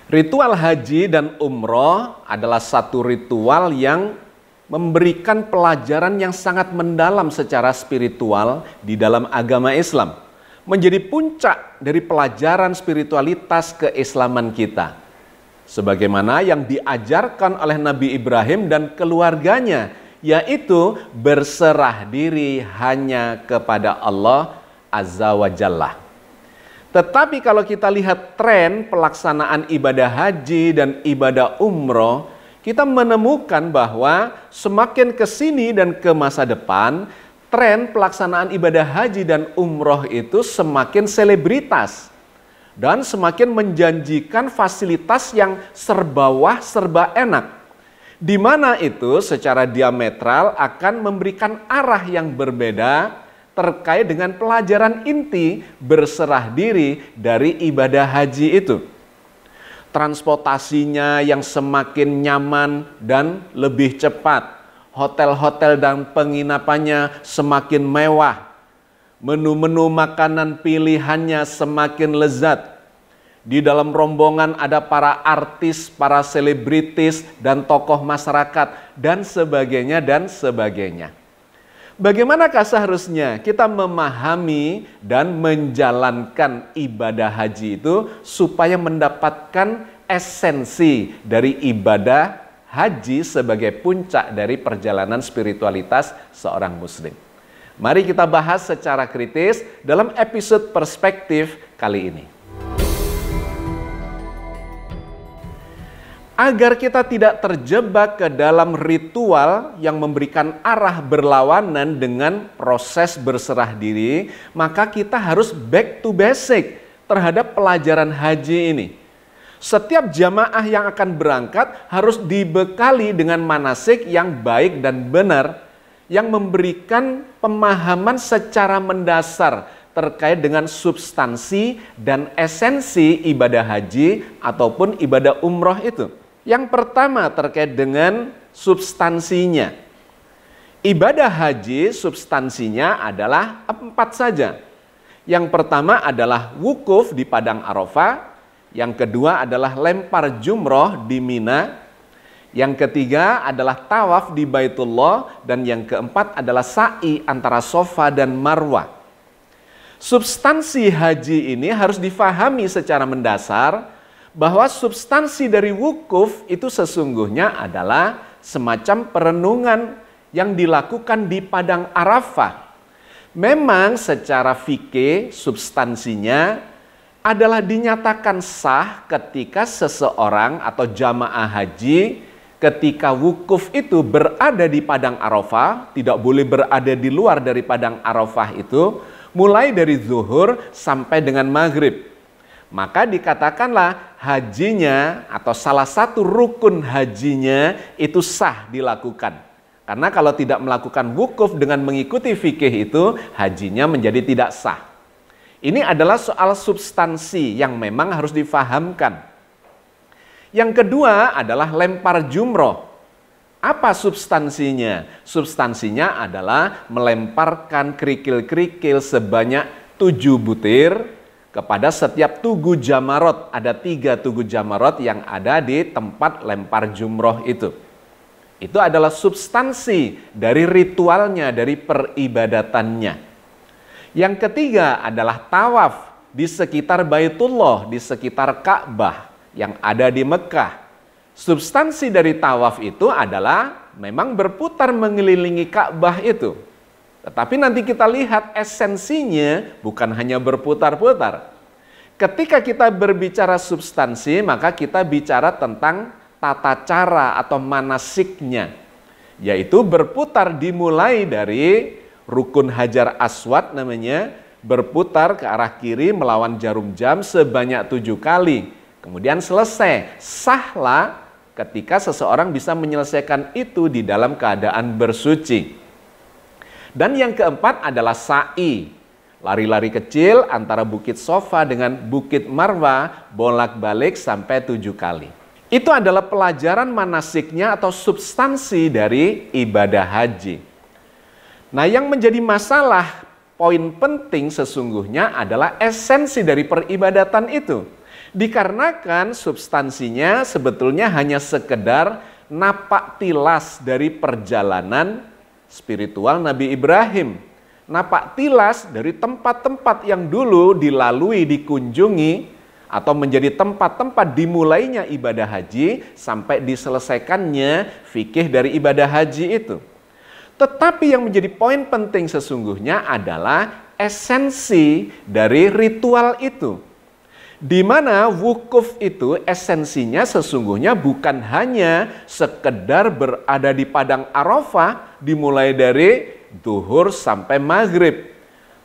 Ritual haji dan umroh adalah satu ritual yang memberikan pelajaran yang sangat mendalam secara spiritual di dalam agama Islam. Menjadi puncak dari pelajaran spiritualitas keislaman kita. Sebagaimana yang diajarkan oleh Nabi Ibrahim dan keluarganya, yaitu berserah diri hanya kepada Allah Azza wa Jalla. Tetapi kalau kita lihat tren pelaksanaan ibadah haji dan ibadah umroh, kita menemukan bahwa semakin ke sini dan ke masa depan, tren pelaksanaan ibadah haji dan umroh itu semakin selebritas dan semakin menjanjikan fasilitas yang serba wah, serba enak. Di mana itu secara diametral akan memberikan arah yang berbeda terkait dengan pelajaran inti berserah diri dari ibadah haji itu. Transportasinya yang semakin nyaman dan lebih cepat. Hotel-hotel dan penginapannya semakin mewah. Menu-menu makanan pilihannya semakin lezat. Di dalam rombongan ada para artis, para selebritis, dan tokoh masyarakat, dan sebagainya, dan sebagainya. Bagaimanakah seharusnya kita memahami dan menjalankan ibadah haji itu supaya mendapatkan esensi dari ibadah haji sebagai puncak dari perjalanan spiritualitas seorang muslim? Mari kita bahas secara kritis dalam episode perspektif kali ini. Agar kita tidak terjebak ke dalam ritual yang memberikan arah berlawanan dengan proses berserah diri, maka kita harus back to basic terhadap pelajaran haji ini. Setiap jamaah yang akan berangkat harus dibekali dengan manasik yang baik dan benar, yang memberikan pemahaman secara mendasar terkait dengan substansi dan esensi ibadah haji ataupun ibadah umroh itu. Yang pertama terkait dengan substansinya. Ibadah haji substansinya adalah 4 saja. Yang pertama adalah wukuf di Padang Arafah. Yang kedua adalah lempar jumroh di Mina. Yang ketiga adalah tawaf di Baitullah. Dan yang keempat adalah sa'i antara Safa dan Marwah. Substansi haji ini harus difahami secara mendasar bahwa substansi dari wukuf itu sesungguhnya adalah semacam perenungan yang dilakukan di Padang Arafah. Memang secara fikih substansinya adalah dinyatakan sah ketika seseorang atau jamaah haji ketika wukuf itu berada di Padang Arafah, tidak boleh berada di luar dari Padang Arafah itu, mulai dari zuhur sampai dengan maghrib. Maka dikatakanlah hajinya atau salah satu rukun hajinya itu sah dilakukan. Karena kalau tidak melakukan wukuf dengan mengikuti fikih itu, hajinya menjadi tidak sah. Ini adalah soal substansi yang memang harus difahamkan. Yang kedua adalah lempar jumroh. Apa substansinya? Substansinya adalah melemparkan kerikil-kerikil sebanyak 7 butir kepada setiap tugu jamarot. Ada 3 tugu jamarot yang ada di tempat lempar jumroh itu. Itu adalah substansi dari ritualnya, dari peribadatannya. Yang ketiga adalah tawaf di sekitar Baitullah, di sekitar Ka'bah yang ada di Mekah. Substansi dari tawaf itu adalah memang berputar mengelilingi Ka'bah itu. Tetapi nanti kita lihat esensinya bukan hanya berputar-putar. Ketika kita berbicara substansi, maka kita bicara tentang tata cara atau manasiknya. Yaitu berputar dimulai dari rukun Hajar Aswad namanya, berputar ke arah kiri melawan jarum jam sebanyak 7 kali. Kemudian selesai, sahlah ketika seseorang bisa menyelesaikan itu di dalam keadaan bersuci. Dan yang keempat adalah sa'i, lari-lari kecil antara Bukit Safa dengan Bukit Marwah, bolak-balik sampai 7 kali. Itu adalah pelajaran manasiknya atau substansi dari ibadah haji. Nah, yang menjadi masalah, poin penting sesungguhnya adalah esensi dari peribadatan itu. Dikarenakan substansinya sebetulnya hanya sekedar napak tilas dari perjalanan spiritual Nabi Ibrahim. Napak tilas dari tempat-tempat yang dulu dilalui, dikunjungi, atau menjadi tempat-tempat dimulainya ibadah haji sampai diselesaikannya fikih dari ibadah haji itu. Tetapi yang menjadi poin penting sesungguhnya adalah esensi dari ritual itu. Di mana wukuf itu esensinya sesungguhnya bukan hanya sekedar berada di padang Arafah dimulai dari duhur sampai maghrib.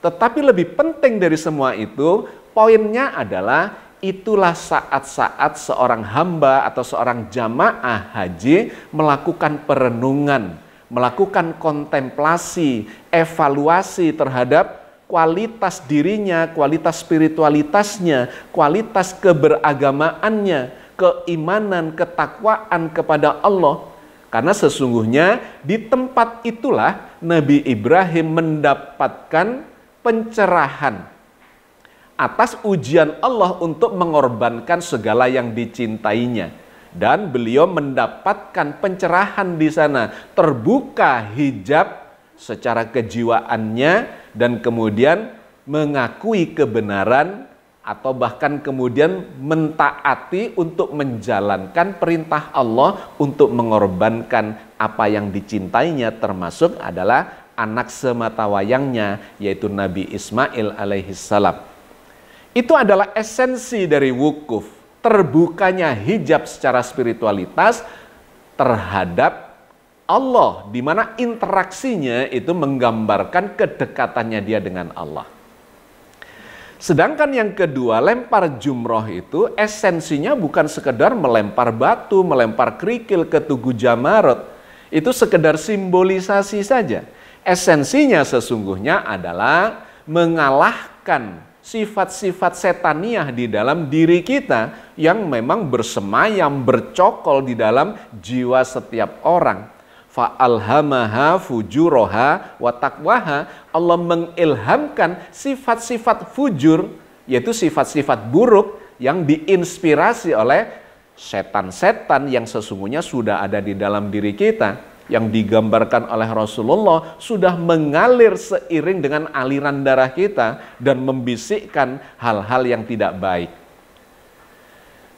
Tetapi lebih penting dari semua itu, poinnya adalah itulah saat-saat seorang hamba atau seorang jamaah haji melakukan perenungan, melakukan kontemplasi, evaluasi terhadap kualitas dirinya, kualitas spiritualitasnya, kualitas keberagamaannya, keimanan, ketakwaan kepada Allah. Karena sesungguhnya di tempat itulah Nabi Ibrahim mendapatkan pencerahan atas ujian Allah untuk mengorbankan segala yang dicintainya. Dan beliau mendapatkan pencerahan di sana, terbuka hijab secara kejiwaannya dan kemudian mengakui kebenaran atau bahkan kemudian mentaati untuk menjalankan perintah Allah untuk mengorbankan apa yang dicintainya, termasuk adalah anak sematawayangnya yaitu Nabi Ismail alaihissalam. Itu adalah esensi dari wukuf, terbukanya hijab secara spiritualitas terhadap Allah, di mana interaksinya itu menggambarkan kedekatannya dia dengan Allah. Sedangkan yang kedua, lempar jumroh itu esensinya bukan sekedar melempar batu, melempar kerikil ke Tugu Jamarot. Itu sekedar simbolisasi saja. Esensinya sesungguhnya adalah mengalahkan sifat-sifat setaniah di dalam diri kita yang memang bersemayam, bercokol di dalam jiwa setiap orang. Fa'alhamaha fujuroha wa taqwaha. Allah mengilhamkan sifat-sifat fujur, yaitu sifat-sifat buruk yang diinspirasi oleh setan-setan yang sesungguhnya sudah ada di dalam diri kita, yang digambarkan oleh Rasulullah sudah mengalir seiring dengan aliran darah kita dan membisikkan hal-hal yang tidak baik.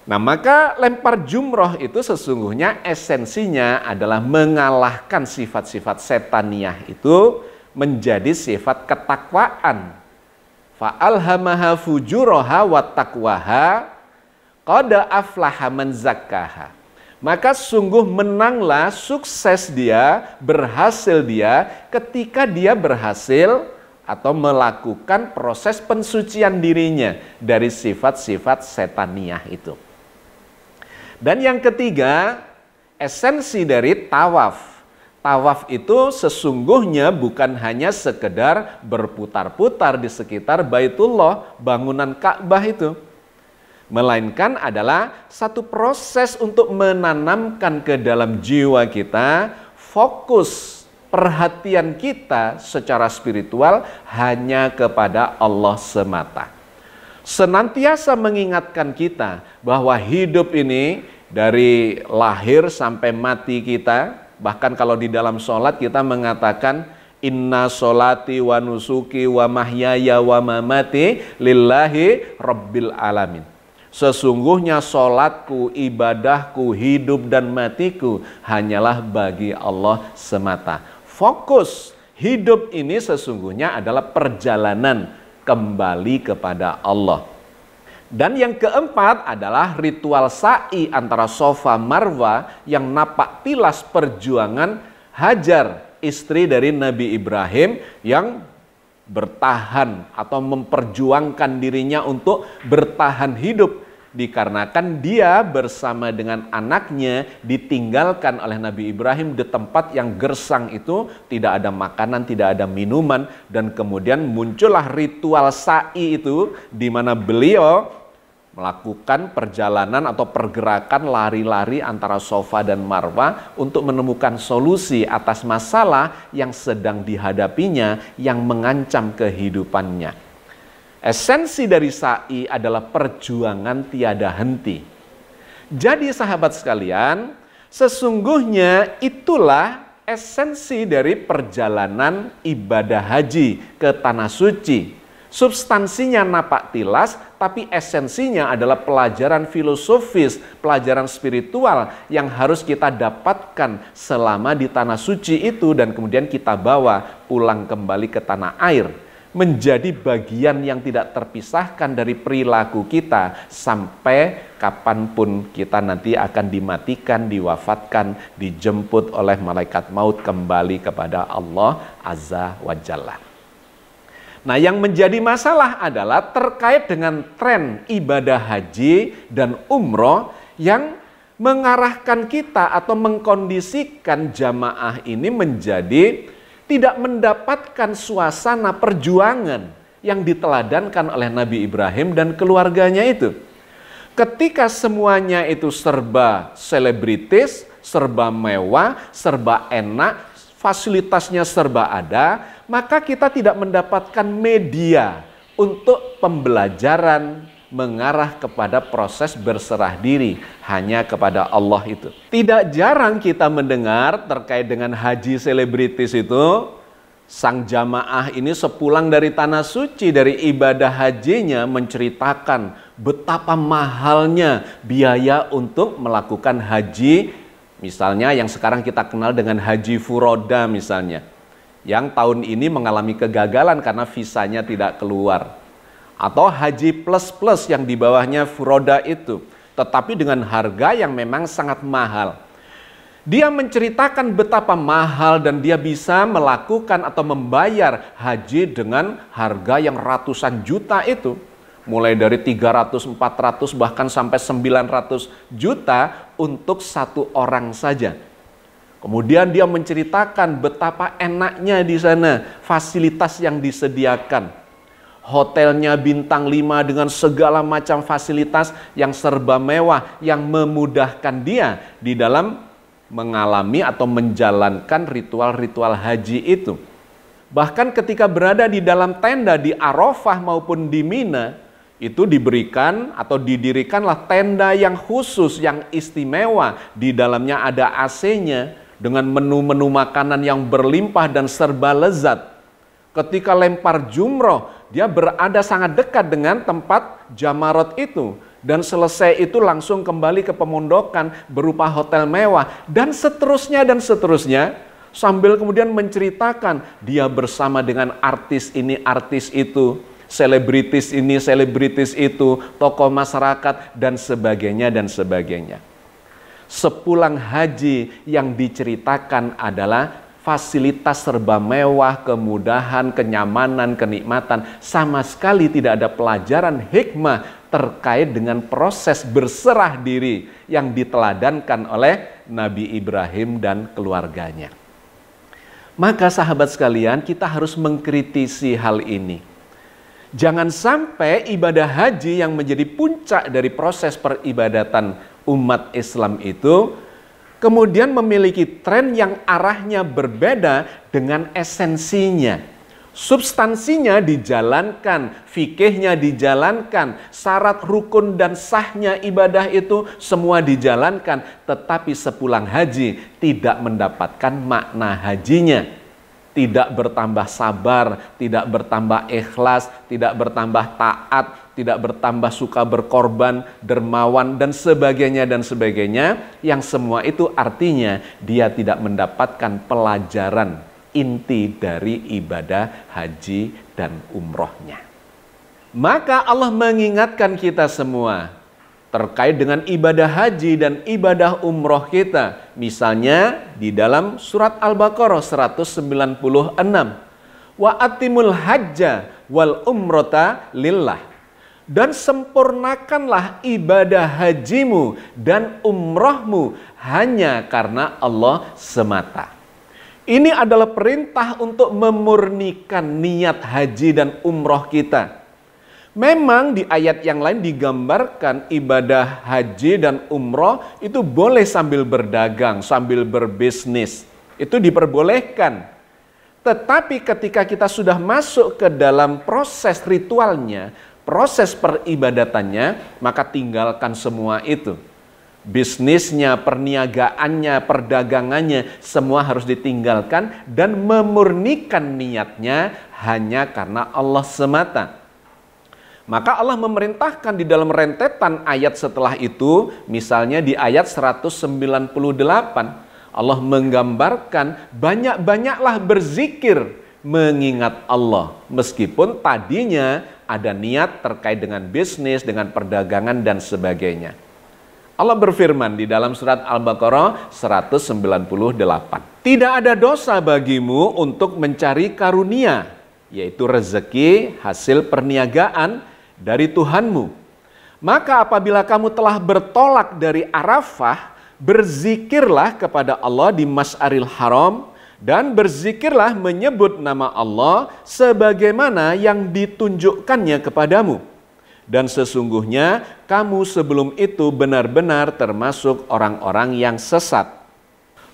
Nah, maka lempar jumroh itu sesungguhnya esensinya adalah mengalahkan sifat-sifat setaniah itu menjadi sifat ketakwaan. Fa'alhamaha fujuroha wa taqwaha qad aflaha man zakkaha. Maka sungguh menanglah, sukses dia, berhasil dia ketika dia berhasil atau melakukan proses pensucian dirinya dari sifat-sifat setaniah itu. Dan yang ketiga, esensi dari tawaf. Tawaf itu sesungguhnya bukan hanya sekedar berputar-putar di sekitar Baitullah, bangunan Ka'bah itu. Melainkan adalah satu proses untuk menanamkan ke dalam jiwa kita fokus perhatian kita secara spiritual hanya kepada Allah semata. Senantiasa mengingatkan kita bahwa hidup ini dari lahir sampai mati kita, bahkan kalau di dalam sholat kita mengatakan inna sholati wa nusuki wa mahyaya wa mamati lillahi rabbil alamin. Sesungguhnya sholatku, ibadahku, hidup dan matiku hanyalah bagi Allah semata. Fokus hidup ini sesungguhnya adalah perjalanan kembali kepada Allah. Dan yang keempat adalah ritual sa'i antara Safa Marwa yang napak tilas perjuangan Hajar, istri dari Nabi Ibrahim yang bertahan atau memperjuangkan dirinya untuk bertahan hidup. Dikarenakan dia bersama dengan anaknya ditinggalkan oleh Nabi Ibrahim di tempat yang gersang itu, tidak ada makanan, tidak ada minuman, dan kemudian muncullah ritual sa'i itu di mana beliau melakukan perjalanan atau pergerakan lari-lari antara Safa dan Marwa untuk menemukan solusi atas masalah yang sedang dihadapinya yang mengancam kehidupannya. Esensi dari sa'i adalah perjuangan tiada henti. Jadi sahabat sekalian, sesungguhnya itulah esensi dari perjalanan ibadah haji ke Tanah Suci. Substansinya napak tilas, tapi esensinya adalah pelajaran filosofis, pelajaran spiritual yang harus kita dapatkan selama di Tanah Suci itu dan kemudian kita bawa pulang kembali ke tanah air. Menjadi bagian yang tidak terpisahkan dari perilaku kita sampai kapanpun kita nanti akan dimatikan, diwafatkan, dijemput oleh malaikat maut kembali kepada Allah Azza wa Jalla. Nah, yang menjadi masalah adalah terkait dengan tren ibadah haji dan umroh yang mengarahkan kita atau mengkondisikan jamaah ini menjadi tidak mendapatkan suasana perjuangan yang diteladankan oleh Nabi Ibrahim dan keluarganya itu. Ketika semuanya itu serba selebritis, serba mewah, serba enak, fasilitasnya serba ada, maka kita tidak mendapatkan media untuk pembelajaran mengarah kepada proses berserah diri hanya kepada Allah itu. Tidak jarang kita mendengar terkait dengan haji selebritis itu, sang jamaah ini sepulang dari Tanah Suci, dari ibadah hajinya menceritakan betapa mahalnya biaya untuk melakukan haji, misalnya yang sekarang kita kenal dengan haji furoda misalnya, yang tahun ini mengalami kegagalan karena visanya tidak keluar. Atau haji plus-plus yang di bawahnya furoda itu, tetapi dengan harga yang memang sangat mahal. Dia menceritakan betapa mahal dan dia bisa melakukan atau membayar haji dengan harga yang ratusan juta itu. Mulai dari 300, 400 bahkan sampai 900 juta untuk satu orang saja. Kemudian dia menceritakan betapa enaknya di sana, fasilitas yang disediakan. Hotelnya bintang 5 dengan segala macam fasilitas yang serba mewah, yang memudahkan dia di dalam mengalami atau menjalankan ritual-ritual haji itu. Bahkan ketika berada di dalam tenda di Arafah maupun di Mina, itu diberikan atau didirikanlah tenda yang khusus, yang istimewa. Di dalamnya ada AC-nya, dengan menu-menu makanan yang berlimpah dan serba lezat. Ketika lempar jumroh, dia berada sangat dekat dengan tempat jamarot itu. Dan selesai itu langsung kembali ke pemondokan berupa hotel mewah. Dan seterusnya dan seterusnya. Sambil kemudian menceritakan dia bersama dengan artis ini, artis itu. Selebritis ini, selebritis itu. Tokoh masyarakat dan sebagainya dan sebagainya. Sepulang haji yang diceritakan adalah fasilitas serba mewah, kemudahan, kenyamanan, kenikmatan. Sama sekali tidak ada pelajaran hikmah terkait dengan proses berserah diri yang diteladankan oleh Nabi Ibrahim dan keluarganya. Maka sahabat sekalian, kita harus mengkritisi hal ini. Jangan sampai ibadah haji yang menjadi puncak dari proses peribadatan umat Islam itu kemudian memiliki tren yang arahnya berbeda dengan esensinya. Substansinya dijalankan, fikihnya dijalankan, syarat rukun dan sahnya ibadah itu semua dijalankan, tetapi sepulang haji tidak mendapatkan makna hajinya. Tidak bertambah sabar, tidak bertambah ikhlas, tidak bertambah taat, tidak bertambah suka berkorban, dermawan, dan sebagainya, yang semua itu artinya dia tidak mendapatkan pelajaran inti dari ibadah haji dan umrohnya. Maka Allah mengingatkan kita semua terkait dengan ibadah haji dan ibadah umroh kita. Misalnya di dalam surat Al-Baqarah 196. Wa atimul hajja wal umrota lillah. Dan sempurnakanlah ibadah hajimu dan umrohmu hanya karena Allah semata. Ini adalah perintah untuk memurnikan niat haji dan umroh kita. Memang di ayat yang lain digambarkan ibadah haji dan umroh itu boleh sambil berdagang, sambil berbisnis. Itu diperbolehkan. Tetapi ketika kita sudah masuk ke dalam proses ritualnya, proses peribadatannya, maka tinggalkan semua itu. Bisnisnya, perniagaannya, perdagangannya, semua harus ditinggalkan dan memurnikan niatnya hanya karena Allah semata. Maka Allah memerintahkan di dalam rentetan ayat setelah itu, misalnya di ayat 198, Allah menggambarkan banyak-banyaklah berzikir mengingat Allah. Meskipun tadinya ada niat terkait dengan bisnis, dengan perdagangan dan sebagainya. Allah berfirman di dalam surat Al-Baqarah 198. Tidak ada dosa bagimu untuk mencari karunia, yaitu rezeki hasil perniagaan dari Tuhanmu. Maka apabila kamu telah bertolak dari Arafah, berzikirlah kepada Allah di Masyaril Haram dan berzikirlah menyebut nama Allah sebagaimana yang ditunjukkannya kepadamu. Dan sesungguhnya kamu sebelum itu benar-benar termasuk orang-orang yang sesat.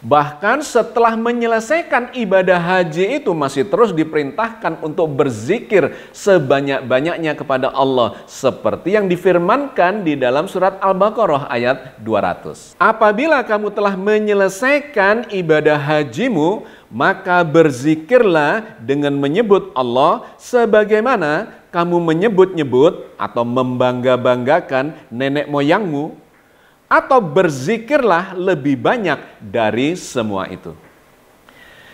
Bahkan setelah menyelesaikan ibadah haji itu masih terus diperintahkan untuk berzikir sebanyak-banyaknya kepada Allah. Seperti yang difirmankan di dalam surat Al-Baqarah ayat 200. Apabila kamu telah menyelesaikan ibadah hajimu, maka berzikirlah dengan menyebut Allah sebagaimana kamu menyebut-nyebut atau membangga-banggakan nenek moyangmu, atau berzikirlah lebih banyak dari semua itu.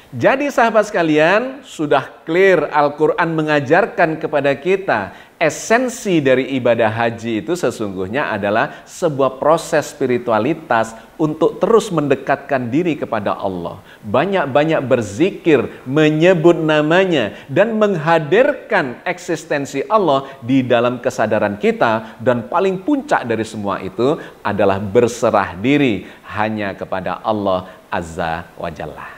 Jadi sahabat sekalian, sudah clear Al-Quran mengajarkan kepada kita esensi dari ibadah haji itu sesungguhnya adalah sebuah proses spiritualitas untuk terus mendekatkan diri kepada Allah. Banyak-banyak berzikir, menyebut namanya, dan menghadirkan eksistensi Allah di dalam kesadaran kita. Dan paling puncak dari semua itu adalah berserah diri hanya kepada Allah Azza wa Jalla.